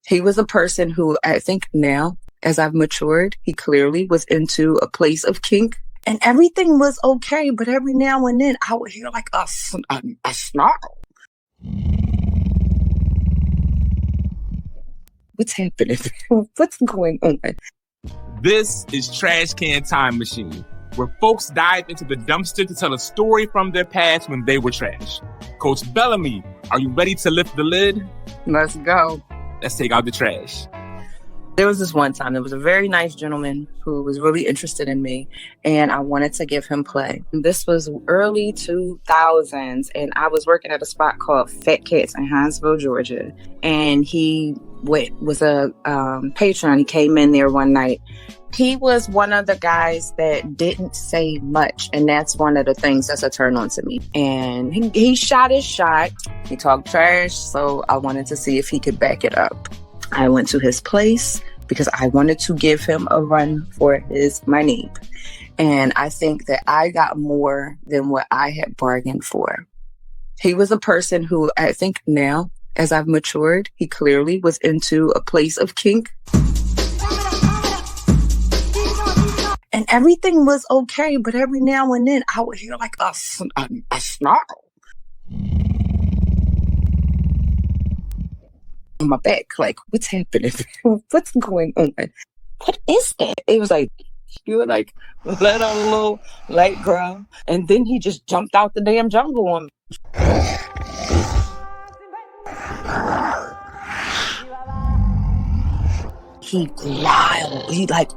He was a person who I think now, as I've matured, he clearly was into a place of kink. And everything was okay, but every now and then I would hear like a snarl. What's happening? What's going on? This is Trashcan Time Machine, where folks dive into the dumpster to tell a story from their past when they were trash. Coach Bellamy, are you ready to lift the lid? Let's go. Let's take out the trash. There was this one time, there was a very nice gentleman who was really interested in me, and I wanted to give him play. This was early 2000s, and I was working at a spot called Fat Cats in Hinesville, Georgia. And he was a patron. He came in there one night. He was one of the guys that didn't say much, and that's one of the things that's a turn on to me. And he shot his shot. He talked trash, so I wanted to see if he could back it up. I went to his place because I wanted to give him a run for his money. And I think that I got more than what I had bargained for. He was a person who I think now, as I've matured, he clearly was into a place of kink. And everything was okay, but every now and then I would hear like a snarl on my back, like, what's happening? What's going on? What is that? It was like, you were like, let out a little light growl. And then he just jumped out the damn jungle on me. He growled. He growled.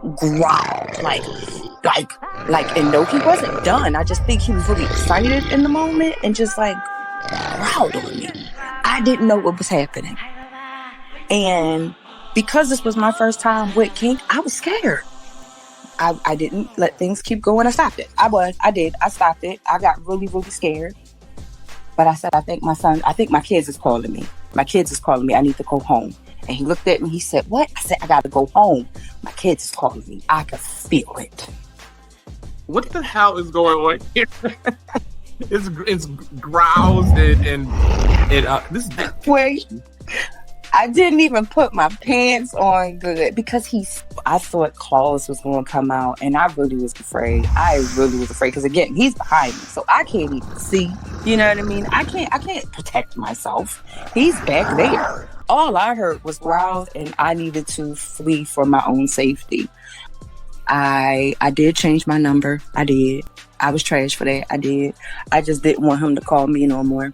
And no, he wasn't done. I just think he was really excited in the moment and just growled on me. I didn't know what was happening. And because this was my first time with kink, I was scared. I didn't let things keep going. I stopped it. I stopped it. I got really, really scared. But I said, I think my kids is calling me. My kids is calling me. I need to go home. And he looked at me. He said, what? I said, I got to go home. My kids is calling me. I could feel it. What the hell is going on here? It's growls and this is... Wait. I didn't even put my pants on good because I thought claws was going to come out, and I really was afraid. Because again, he's behind me, so I can't even see. You know what I mean? I can't protect myself. He's back there. All I heard was growls, and I needed to flee for my own safety. I did change my number. I did. I was trash for that. I did. I just didn't want him to call me no more.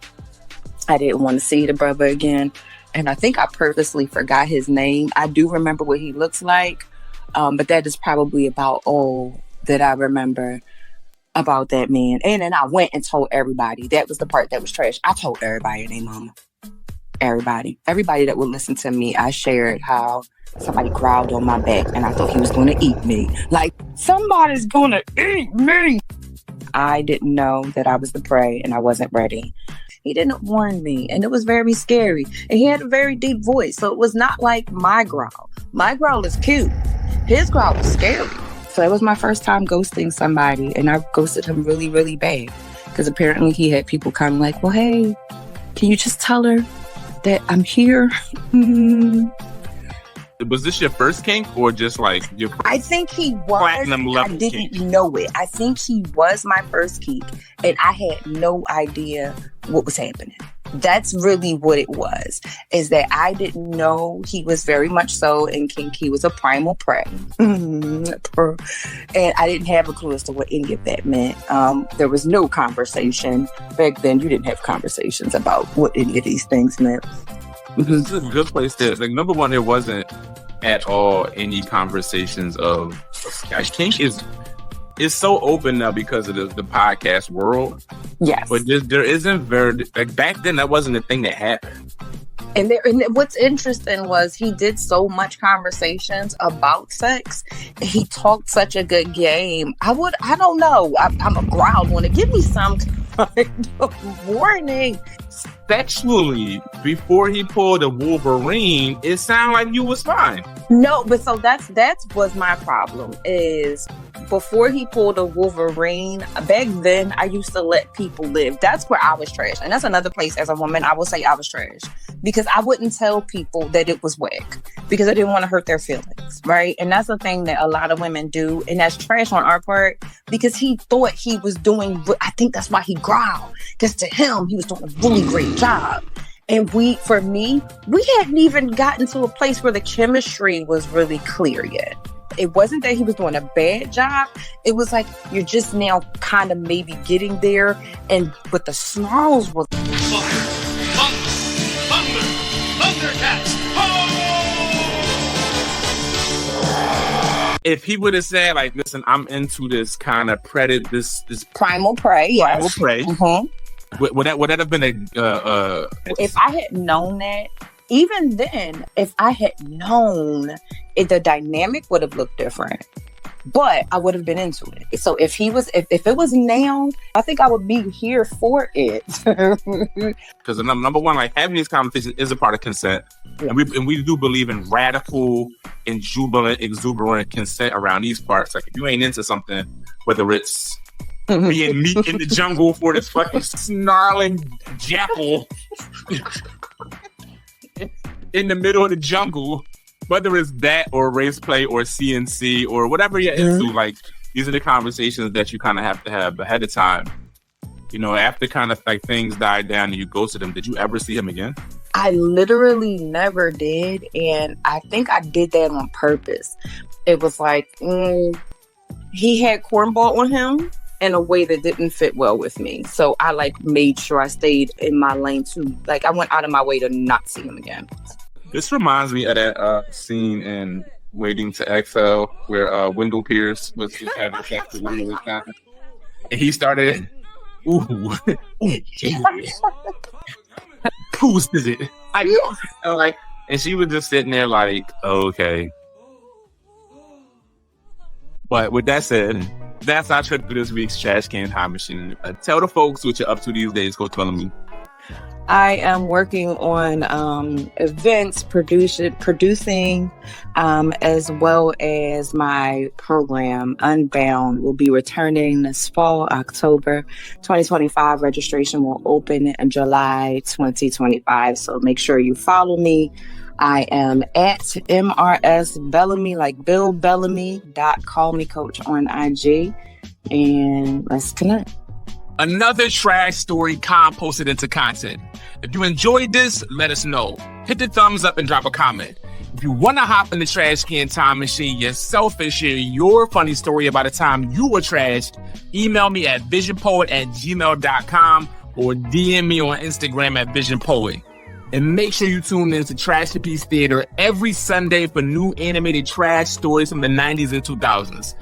I didn't want to see the brother again. And I think I purposely forgot his name. I do remember what he looks like, but that is probably about all that I remember about that man. And then I went and told everybody. That was the part that was trash. I told everybody and their mama. Everybody that would listen to me. I shared how somebody growled on my back and I thought he was going to eat me. Like, somebody's going to eat me. I didn't know that I was the prey and I wasn't ready. He didn't warn me, and it was very scary. And he had a very deep voice, so it was not like my growl. My growl is cute. His growl was scary. So that was my first time ghosting somebody, and I ghosted him really, really bad. Because apparently he had people kind of like, well, hey, can you just tell her that I'm here? Was this your first kink or just your first? I think he was. Platinum level I didn't kink? know it. I think he was my first kink, and I had no idea what was happening. That's really what it was, is that I didn't know he was very much so in kink. He was a primal prey. And I didn't have a clue as to what any of that meant. There was no conversation. Back then, you didn't have conversations about what any of these things meant. This is a good place to, number one, there wasn't at all any conversations of gosh, kink is so open now because of the podcast world. Yes. But there isn't very, back then, that wasn't a thing that happened. And what's interesting was he did so much conversations about sex. He talked such a good game. I don't know. I'm a growl one. Give me some kind of warning. sexually before he pulled a Wolverine, it sounded like you was fine. No, but so that was my problem is before he pulled a Wolverine, back then I used to let people live. That's where I was trash. And that's another place as a woman, I will say I was trash because I wouldn't tell people that it was whack because I didn't want to hurt their feelings, right? And that's the thing that a lot of women do. And that's trash on our part because he thought he was doing, I think that's why he growled because to him, he was doing a really great job. And we hadn't even gotten to a place where the chemistry was really clear yet. It wasn't that he was doing a bad job. It was like, you're just now kind of maybe getting there. And but the snarls was... Thundercats! If he would have said, like, listen, I'm into this kind of predator, this primal prey, yes. Primal prey. Mm-hmm. Would that have been if I had known that, even then, if I had known the dynamic would have looked different, but I would have been into it. So if it was now, I think I would be here for it. Because number one, like having these conversations is a part of consent. Yeah. And we do believe in radical and jubilant, exuberant consent around these parts. Like if you ain't into something, whether it's being meat in the jungle for this fucking snarling jackal in the middle of the jungle, whether it's that or race play or CNC or whatever you're into, like these are the conversations that you kind of have to have ahead of time. You know, after kind of like things died down and you ghosted him, did you ever see him again? I literally never did. And I think I did that on purpose. It was like, he had cornball on him in a way that didn't fit well with me. So I like made sure I stayed in my lane too. Like I went out of my way to not see him again. This reminds me of that scene in Waiting to Exhale where Wendell Pierce was just having sex with one of his guys. And he started, whose is it? And she was just sitting there like, okay. But with that said, that's our trip to this week's Trashcan Time Machine. Tell the folks what you're up to these days. Go tell me. I am working on events, producing, as well as my program, Unbound, will be returning this fall, October 2025. Registration will open in July 2025. So make sure you follow me. I am at MRS Bellamy, like Bill Bellamy, .callmecoach on IG. And let's connect. Another trash story composted into content. If you enjoyed this, let us know. Hit the thumbs up and drop a comment. If you want to hop in the trash can time machine yourself and share your funny story about a time you were trashed, email me at visionpoet@gmail.com or DM me on Instagram at visionpoet. And make sure you tune in to Trashterpiece Theater every Sunday for new animated trash stories from the 90s and 2000s.